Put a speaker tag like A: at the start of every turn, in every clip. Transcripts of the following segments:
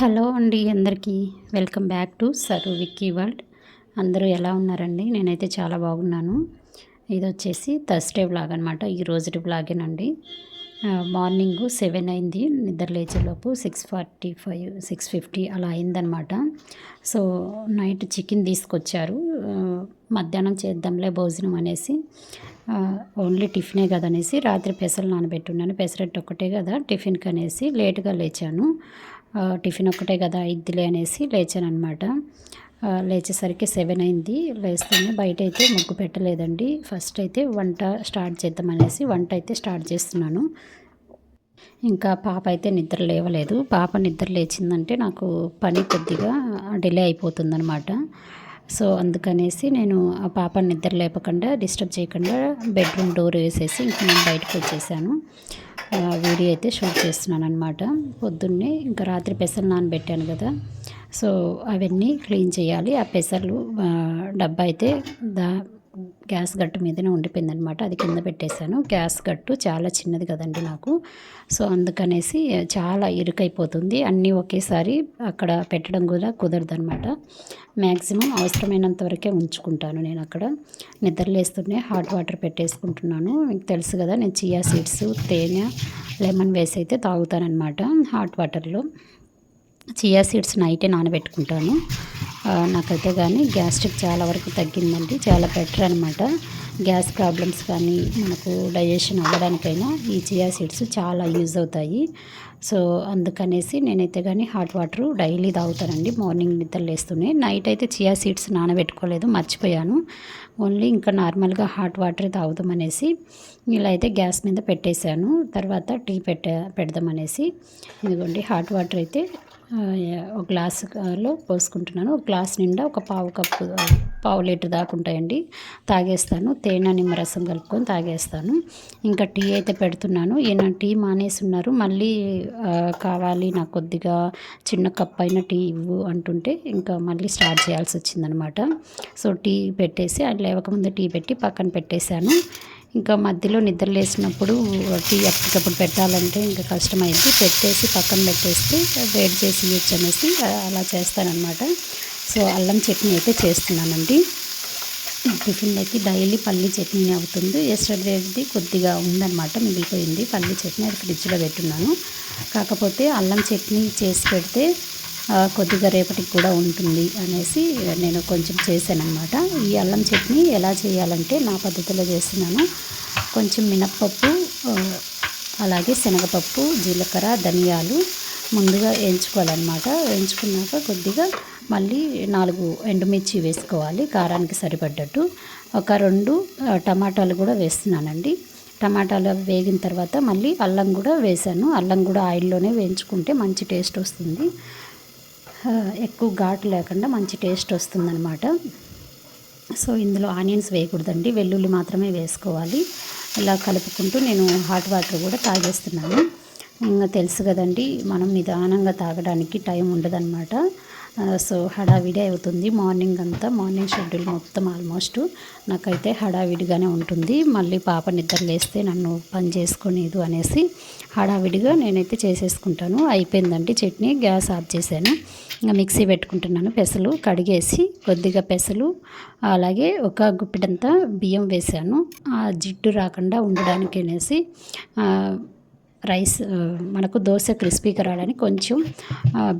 A: Hello అండి అందరికీ welcome back to sir Vicky world. అందరూ ఎలా ఉన్నారండి? నేనైతే చాలా బాగున్నాను. ఇది వచ్చేసి థర్స్డే వ్లాగ్ అనమాట. ఈ రోజుటి వ్లాగేనండి. మార్నింగ్ 7 అయింది. నిద్ర లేచేలోపు 6:45 6:50 అలా అయిందనమాట. సో నైట్ చికెన్ తీసుకొచ్చారు. మధ్యాహ్నం చేద్దాంలే భోజనం అనేసి ఓన్లీ టిఫినే కదనేసి రాత్రి పెసలు నానబెట్టున్నాను. పెసరట్టు ఒక్కటే కదా టిఫిన్కి అనేసి లేటుగా లేచాను. టిఫిన్ ఒక్కటే కదా ఇద్దిలే అనేసి లేచానమాట. లేచేసరికి 7 అయింది. లేస్తూనే బయట అయితే ముగ్గు పెట్టలేదండి. ఫస్ట్ అయితే వంట స్టార్ట్ చేద్దామనేసి వంట అయితే స్టార్ట్ చేస్తున్నాను. ఇంకా పాప అయితే నిద్ర లేవలేదు. పాప నిద్ర లేచిందంటే నాకు పని కొద్దిగా డిలే అయిపోతుందనమాట. సో అందుకనేసి నేను ఆ పాప నిద్ర లేపకుండా డిస్టర్బ్ చేయకుండా బెడ్రూమ్ డోర్ వేసేసి ఇంక నేను బయటకు వచ్చేసాను. వీడియో అయితే షూట్ చేస్తున్నాను అనమాట. పొద్దున్నే ఇంకా రాత్రి పెసలు నానబెట్టాను కదా, సో అవన్నీ క్లీన్ చేయాలి. ఆ పెసలు డబ్బా అయితే గ్యాస్ గట్టు మీదనే ఉండిపోయిందనమాట. అది కింద పెట్టేశాను. గ్యాస్ గట్టు చాలా చిన్నది కదండి నాకు. సో అందుకనేసి చాలా ఇరుకైపోతుంది. అన్నీ ఒకేసారి అక్కడ పెట్టడం కూడా కుదరదనమాట. మ్యాక్సిమం అవసరమైనంత వరకే ఉంచుకుంటాను నేను అక్కడ. నిద్రలేస్తూనే హాట్ వాటర్ పెట్టేసుకుంటున్నాను. మీకు తెలుసు కదా, నేను చియా సీడ్స్, తేనె, లెమన్ వేసి అయితే తాగుతానమాట హాట్ వాటర్లో. చియా సీడ్స్ నైటే నానబెట్టుకుంటాను. నాకైతే కానీ గ్యాస్ట్రిక్ చాలా వరకు తగ్గిందండి. చాలా బెటర్ అనమాట. గ్యాస్ ప్రాబ్లమ్స్ కానీ మనకు డైజెషన్ అవ్వడానికైనా ఈ చియా సీడ్స్ చాలా యూజ్ అవుతాయి. సో అందుకనేసి నేనైతే కానీ హాట్ వాటర్ డైలీ తాగుతానండి. మార్నింగ్ నిద్ర లేస్తూనే. నైట్ అయితే చియా సీడ్స్ నానబెట్టుకోలేదు, మర్చిపోయాను. ఓన్లీ ఇంకా నార్మల్గా హాట్ వాటర్ తాగుదామనేసి ఇలా అయితే గ్యాస్ మీద పెట్టేశాను. తర్వాత టీ పెడదామనేసి ఇదిగోండి హాట్ వాటర్ అయితే ఒక గ్లాసులో పోసుకుంటున్నాను. ఒక గ్లాస్ నిండా ఒక పావు లీటర్ దాకా ఉంటాయండి. తాగేస్తాను. తేనె నిమ్మరసం కలుపుకొని తాగేస్తాను. ఇంకా టీ అయితే పెడుతున్నాను. ఈయన టీ మానేసి ఉన్నారు. మళ్ళీ కావాలి నాకు కొద్దిగా చిన్న కప్ అయిన టీ ఇవ్వు అంటుంటే ఇంకా మళ్ళీ స్టార్ట్ చేయాల్సి వచ్చిందనమాట. సో టీ పెట్టేసి అది లేవకముందే టీ పెట్టి పక్కన పెట్టేశాను. ఇంకా మధ్యలో నిద్ర లేచినప్పుడు టీ అప్పటికప్పుడు పెట్టాలంటే ఇంకా కష్టమైంది. పెట్టేసి పక్కన పెట్టేస్తే వేడి చేసి ఇవ్వచ్చు అనేసి అలా చేస్తానన్నమాట. సో అల్లం చట్నీ అయితే చేస్తున్నానండి. టిఫిన్లోకి డైలీ పల్లీ చట్నీ అవుతుంది. ఎస్టర్డేది కొద్దిగా ఉందన్నమాట, మిగిలిపోయింది పల్లీ చట్నీ. అది ఫ్రిడ్జ్లో పెట్టున్నాను. కాకపోతే అల్లం చట్నీ చేసి పెడితే కొద్దిగా రేపటికి కూడా ఉంటుంది అనేసి నేను కొంచెం చేశానమాట. ఈ అల్లం చట్నీ ఎలా చేయాలంటే నా పద్ధతిలో చేస్తున్నాను. కొంచెం మినప్పప్పు, అలాగే శనగపప్పు, జీలకర్ర, ధనియాలు ముందుగా వేయించుకోవాలన్నమాట. వేయించుకున్నాక కొద్దిగా మళ్ళీ 4 ఎండుమిర్చి వేసుకోవాలి కారానికి సరిపడ్డట్టు. ఒక 2 టమాటాలు కూడా వేస్తున్నానండి. టమాటాలు వేగిన తర్వాత మళ్ళీ అల్లం కూడా వేసాను. అల్లం కూడా ఆయిల్లోనే వేయించుకుంటే మంచి టేస్ట్ వస్తుంది. ఎక్కువ ఘాటు లేకుండా మంచి టేస్ట్ వస్తుందన్నమాట. సో ఇందులో ఆనియన్స్ వేయకూడదండి, వెల్లుల్లి మాత్రమే వేసుకోవాలి. ఇలా కలుపుకుంటూ నేను హాట్ వాటర్ కూడా తాగేస్తున్నాను. ఇంకా తెలుసు కదండి, మనం నిదానంగా తాగడానికి టైం ఉండదన్నమాట. సో హడావిడి అవుతుంది మార్నింగ్ అంతా. మార్నింగ్ షెడ్యూల్ మొత్తం ఆల్మోస్ట్ నాకైతే హడావిడిగానే ఉంటుంది. మళ్ళీ పాప నిద్ర లేస్తే నన్ను పని చేసుకోలేదు అనేసి హడావిడిగా నేనైతే చేసేసుకుంటాను. అయిపోయిందండి చట్నీ. గ్యాస్ ఆఫ్ చేశాను. ఇంకా మిక్సీ పెట్టుకుంటున్నాను. పెసలు కడిగేసి కొద్దిగా పెసలు, అలాగే ఒక గుప్పిడంతా బియ్యం వేసాను. ఆ జిడ్డు రాకుండా ఉండడానికి అనేసి రైస్ మనకు దోశ క్రిస్పీగా రావడానికి కొంచెం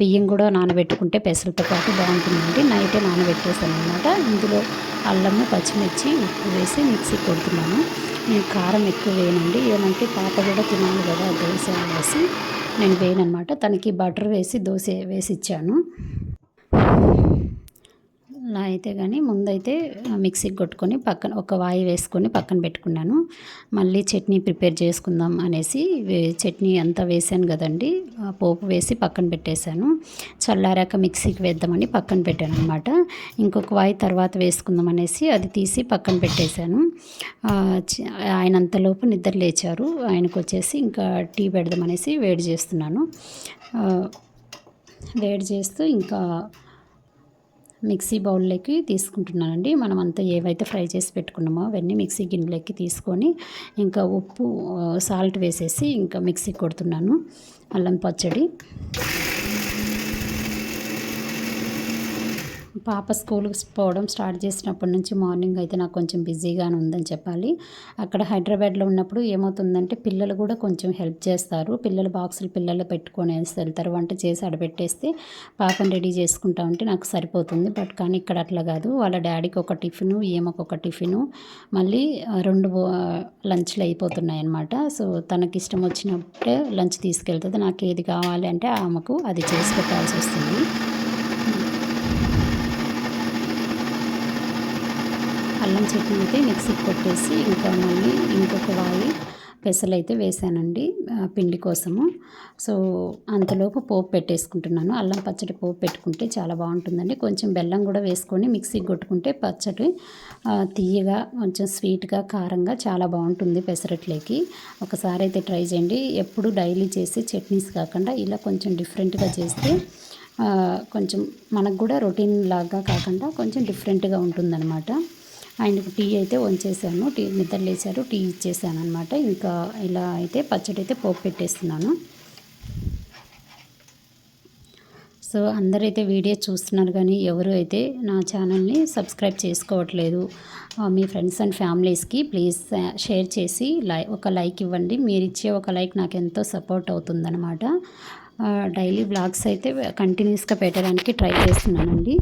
A: బియ్యం కూడా నానబెట్టుకుంటే పెసలతో పాటు బాగుంటుందండి. నైటే నానబెట్టేసాను అనమాట. ఇందులో అల్లము, పచ్చిమిర్చి, ఉప్పు వేసి మిక్సీ కొడుతున్నాను. నేను కారం ఎక్కువ వేయనండి, ఏమంటే పాప కూడా తినాలి కదా దోశ వేసి నేను వేయనమాట. తనకి బటర్ వేసి దోశ వేసి ఇచ్చాను. అలా అయితే కానీ ముందైతే మిక్సీకి కొట్టుకొని పక్కన ఒక వాయి వేసుకొని పక్కన పెట్టుకున్నాను. మళ్ళీ చట్నీ ప్రిపేర్ చేసుకుందాం అనేసి చట్నీ అంతా వేసాను కదండి, పోపు వేసి పక్కన పెట్టేశాను. చల్లారాక మిక్సీకి వేద్దామని పక్కన పెట్టాను అనమాట. ఇంకొక వాయి తర్వాత వేసుకుందాం అనేసి అది తీసి పక్కన పెట్టేశాను. ఆయన అంతలోపు నిద్ర లేచారు. ఆయనకు వచ్చేసి ఇంకా టీ పెడదామనేసి వేడి చేస్తున్నాను. వేడి చేస్తూ ఇంకా మిక్సీ బౌల్లోకి తీసుకుంటున్నానండి. మనం అంతా ఏవైతే ఫ్రై చేసి పెట్టుకున్నామో అవన్నీ మిక్సీ గిన్నెలోకి తీసుకొని ఇంకా ఉప్పు, సాల్ట్ వేసేసి ఇంకా మిక్సీ కొడుతున్నాను. అల్లం పచ్చడి పాప స్కూల్కి పోవడం స్టార్ట్ చేసినప్పటి నుంచి మార్నింగ్ అయితే నాకు కొంచెం బిజీగానే ఉందని చెప్పాలి. అక్కడ హైదరాబాద్లో ఉన్నప్పుడు ఏమవుతుందంటే పిల్లలు కూడా కొంచెం హెల్ప్ చేస్తారు. పిల్లలు బాక్సులు పిల్లలు పెట్టుకొనేసి వెళ్తారు. వంట చేసి ఆడబెట్టేస్తే పాపని రెడీ చేసుకుంటా ఉంటే నాకు సరిపోతుంది. బట్ కానీ ఇక్కడ అట్లా కాదు. వాళ్ళ డాడీకి ఒక టిఫిను, ఈమెకొక టిఫిను, మళ్ళీ 2 లంచ్లు అయిపోతున్నాయి అన్నమాట. సో తనకి ఇష్టం వచ్చినప్పుడే లంచ్ తీసుకెళ్తుంది. నాకు ఏది కావాలి అంటే ఆమెకు అది చేసి పెట్టాల్సి వస్తుంది. అల్లం చట్నీ అయితే మిక్సీకి కొట్టేసి ఇంకా మళ్ళీ ఇంకొక వాయి పెసలైతే వేసానండి పిండి కోసము. సో అంతలోపు పోపు పెట్టేసుకుంటున్నాను. అల్లం పచ్చడి పోపు పెట్టుకుంటే చాలా బాగుంటుందండి. కొంచెం బెల్లం కూడా వేసుకొని మిక్సీకి కొట్టుకుంటే పచ్చడి తీయగా కొంచెం స్వీట్గా కారంగా చాలా బాగుంటుంది పెసరట్లేకి. ఒకసారి అయితే ట్రై చేయండి. ఎప్పుడు డైలీ చేసి చట్నీస్ కాకుండా ఇలా కొంచెం డిఫరెంట్గా చేస్తే కొంచెం మనకు కూడా రొటీన్ లాగా కాకుండా కొంచెం డిఫరెంట్గా ఉంటుందన్నమాట. ఆయనకు టీ అయితే వంచేసాను. టీ నిద్ర లేచారు, టీ ఇచ్చేసాను అనమాట. ఇంకా ఇలా అయితే పచ్చడి అయితే పోపు పెట్టేస్తున్నాను. సో అందరైతే వీడియో చూస్తున్నారు కానీ ఎవరు అయితే నా ఛానల్ని సబ్స్క్రైబ్ చేసుకోవట్లేదు. మీ ఫ్రెండ్స్ అండ్ ఫ్యామిలీస్కి ప్లీజ్ షేర్ చేసి ఒక లైక్ ఇవ్వండి. మీరు ఇచ్చే ఒక లైక్ నాకు ఎంతో సపోర్ట్ అవుతుందన్నమాట. డైలీ వ్లాగ్స్ అయితే కంటిన్యూస్గా పెట్టడానికి ట్రై చేస్తున్నానండి.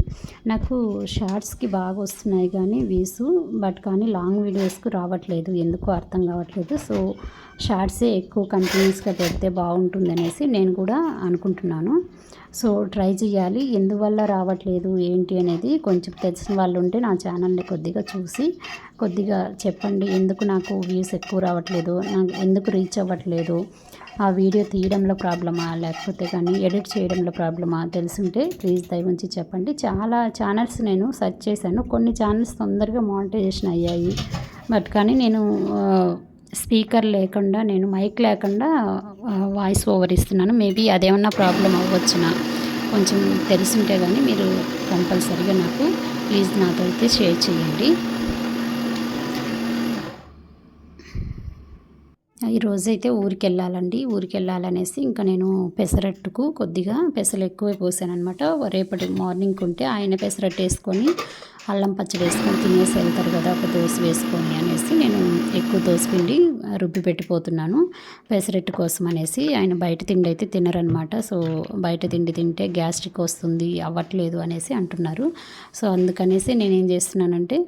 A: నాకు షార్ట్స్కి బాగా వస్తున్నాయి కానీ వ్యూస్, బట్ కానీ లాంగ్ వీడియోస్కి రావట్లేదు, ఎందుకో అర్థం కావట్లేదు. సో షార్ట్సే ఎక్కువ కంటిన్యూస్గా పెడితే బాగుంటుంది అనేసి నేను కూడా అనుకుంటున్నాను. సో ట్రై చేయాలి. ఎందువల్ల రావట్లేదు ఏంటి అనేది కొంచెం తెలిసిన వాళ్ళు ఉంటే నా ఛానల్ని కొద్దిగా చూసి కొద్దిగా చెప్పండి. ఎందుకు నాకు వ్యూస్ ఎక్కువ రావట్లేదు, నాకు ఎందుకు రీచ్ అవ్వట్లేదు, ఆ వీడియో తీయడంలో ప్రాబ్లమా లేకపోతే కానీ ఎడిట్ చేయడంలో ప్రాబ్లమా తెలుసుంటే ప్లీజ్ దయవుంచి చెప్పండి. చాలా ఛానల్స్ నేను సెర్చ్ చేశాను. కొన్ని ఛానల్స్ తొందరగా మానిటైజేషన్ అయ్యాయి. బట్ కానీ నేను స్పీకర్ లేకుండా, నేను మైక్ లేకుండా వాయిస్ ఓవర్ ఇస్తున్నాను. మేబీ అదేమన్నా ప్రాబ్లం అవ్వచ్చునా, కొంచెం తెలుసుంటే కానీ మీరు కంపల్సరీగా నాకు ప్లీజ్ నాతో అయితే షేర్ చేయండి. ఈరోజైతే ఊరికెళ్ళాలండి. ఊరికెళ్ళాలనేసి ఇంకా నేను పెసరట్టుకు కొద్దిగా పెసలు ఎక్కువే పోసానమాట. రేపటి మార్నింగ్ ఉంటే ఆయన పెసరట్టు వేసుకొని అల్లం పచ్చడి వేసుకొని తినేసి వెళ్తారు కదా, ఒక దోశ వేసుకొని అనేసి నేను ఎక్కువ దోశ పిండి రుబ్బి పెట్టిపోతున్నాను పెసరట్టు కోసం అనేసి. ఆయన బయట తిండి అయితే తినరనమాట. సో బయట తిండి తింటే గ్యాస్ట్రిక్ వస్తుంది, అవ్వట్లేదు అనేసి అంటున్నారు. సో అందుకనేసి నేనేం చేస్తున్నానంటే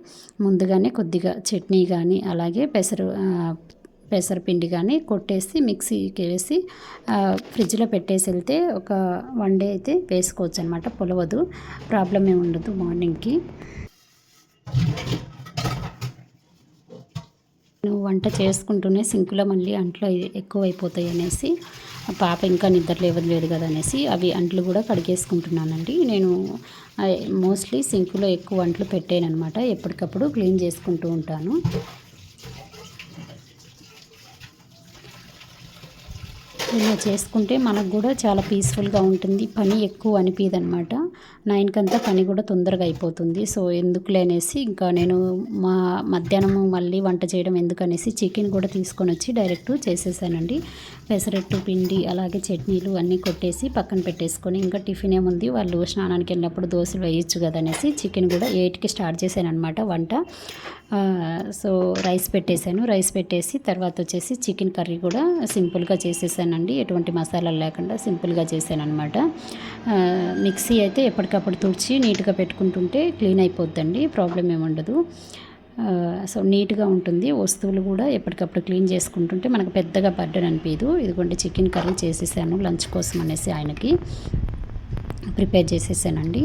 A: ముందుగానే కొద్దిగా చట్నీ కానీ అలాగే పెసరపిండి కానీ కొట్టేసి మిక్సీకి వేసి ఫ్రిడ్జ్లో పెట్టేసి వెళ్తే ఒక 1 డే అయితే వేసుకోవచ్చు అనమాట. పులవదు, ప్రాబ్లం ఏమి ఉండదు మార్నింగ్కి. నువ్వు వంట చేసుకుంటూనే సింకులో మళ్ళీ అంట్లు ఎక్కువ అయిపోతాయి అనేసి, పాప ఇంకా నిద్ర లేవలేదు కదా అనేసి అవి అంట్లు కూడా కడిగేసుకుంటున్నానండి. నేను మోస్ట్లీ సింకులో ఎక్కువ అంట్లు పెట్టానమాట. ఎప్పటికప్పుడు క్లీన్ చేసుకుంటూ ఉంటాను. ఇలా చేసుకుంటే మనకు కూడా చాలా పీస్ఫుల్గా ఉంటుంది. పని ఎక్కువ అనిపించదు అనమాట. 9 పని కూడా తొందరగా అయిపోతుంది. సో ఎందుకులే అనేసి ఇంకా నేను మధ్యాహ్నము మళ్ళీ వంట చేయడం ఎందుకనేసి చికెన్ కూడా తీసుకొని వచ్చి డైరెక్ట్ చేసేసానండి. పెసరట్టు పిండి అలాగే చట్నీలు అన్నీ కొట్టేసి పక్కన పెట్టేసుకొని ఇంకా టిఫిన్ ఏముంది, వాళ్ళు స్నానానికి వెళ్ళినప్పుడు దోశలు వేయచ్చు కదా అనేసి చికెన్ కూడా 8కి స్టార్ట్ చేశాను అనమాట వంట. సో రైస్ పెట్టేశాను. రైస్ పెట్టేసి తర్వాత వచ్చేసి చికెన్ కర్రీ కూడా సింపుల్గా చేసేసానండి. ఎటువంటి మసాలాలు లేకుండా సింపుల్గా చేశాను అనమాట. మిక్సీ అయితే ఎప్పటికప్పుడు తుడిచి నీట్గా పెట్టుకుంటుంటే క్లీన్ అయిపోద్దండి, ప్రాబ్లం ఏమి ఉండదు. సో నీట్గా ఉంటుంది. వస్తువులు కూడా ఎప్పటికప్పుడు క్లీన్ చేసుకుంటుంటే మనకు పెద్దగా బర్డెన్ అనిపించదు. ఇదిగోండి చికెన్ కర్రీ చేసేసాను లంచ్ కోసం అనేసి ఆయనకి ప్రిపేర్ చేసేసానండి.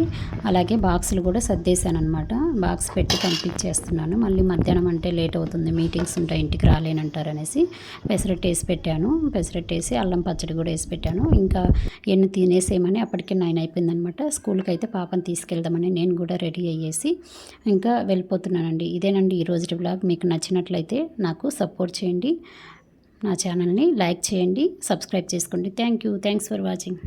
A: అలాగే బాక్సులు కూడా సర్దేశాను అనమాట. బాక్స్ పెట్టి పంపించేస్తున్నాను. మళ్ళీ మధ్యాహ్నం అంటే లేట్ అవుతుంది, మీటింగ్స్ ఉంటాయి, ఇంటికి రాలేనంటారు అనేసి పెసరట్టు వేసి పెట్టాను. పెసరట్టు వేసి అల్లం పచ్చడి కూడా వేసి పెట్టాను. ఇంకా ఎన్ని తినేసేయమని అప్పటికే 9 అయిపోయిందనమాట. స్కూల్కి అయితే పాపని తీసుకెళ్దామని నేను కూడా రెడీ అయ్యేసి ఇంకా వెళ్ళిపోతున్నానండి. ఇదేనండి ఈరోజు వ్లాగ్. మీకు నచ్చినట్లయితే నాకు సపోర్ట్ చేయండి, నా ఛానల్ని లైక్ చేయండి, సబ్స్క్రైబ్ చేసుకోండి. Thanks for watching.